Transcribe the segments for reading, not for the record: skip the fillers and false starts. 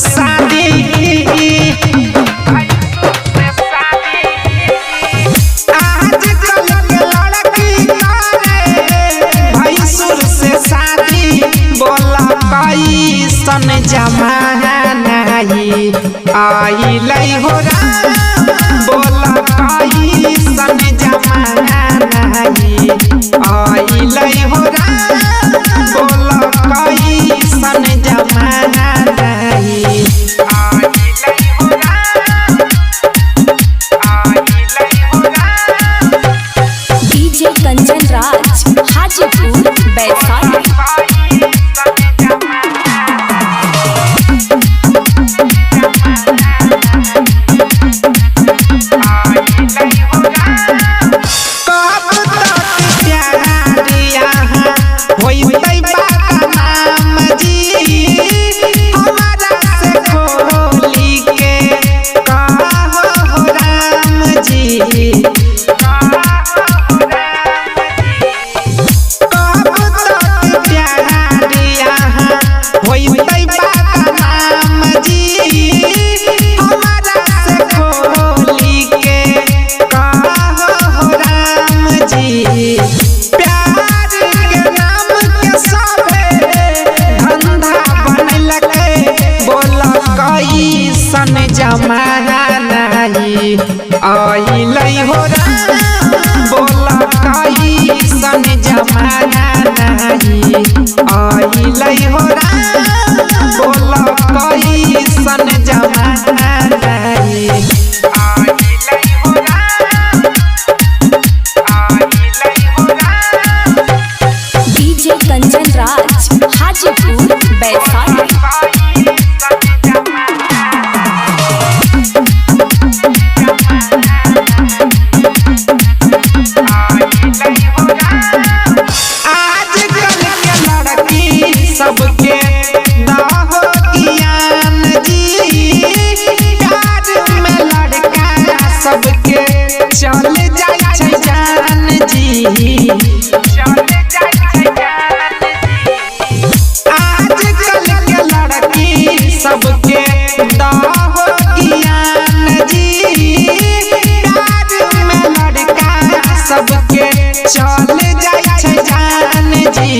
शादी आजकल के लड़की करे भैंसुर से शादी बोला कैसन जमाना नहीं आइलै हो राम बोला कैसन जमाना नहीं आइलै हो राम बोला कैसन जमाना नहीं आइलै हो राम आइलै हो राम। डीजे कंचन राज हाजीपुर वैशाली। कैसन जमाना नहीं आइलै हो राम बोला कैसन जमाना नहीं आइलै हो राम बोला कैसन जमाना नहीं आइलै हो राम आइलै हो राम। डीजे कंचन राज हाजीपुर वैशाली। सबके दाहो ज्ञान जी प्यार में लड़का सबके चल जाय छै जान जी चल जाय छै जान जी। आजकल के लड़की सबके दाहो ज्ञान जी प्यार में लड़का सबके चल जाय छै जान जी।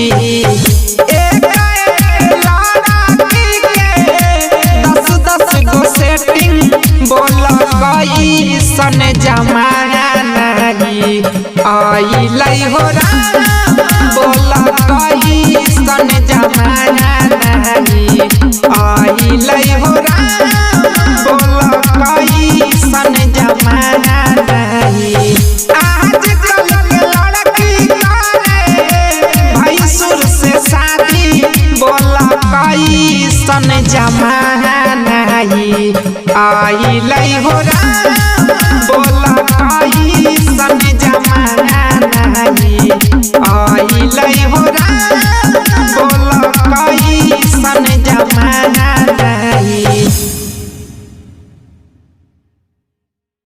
बोला कैसन जमाना नहीं आइलै हो राम बोला कैसन जमाना नहीं आइलै हो राम बोला कैसन जमाना नहीं। आजकल के लड़की करे भैंसुर से शादी बोला कैसन जमाना नहीं आइलै हो राम बोला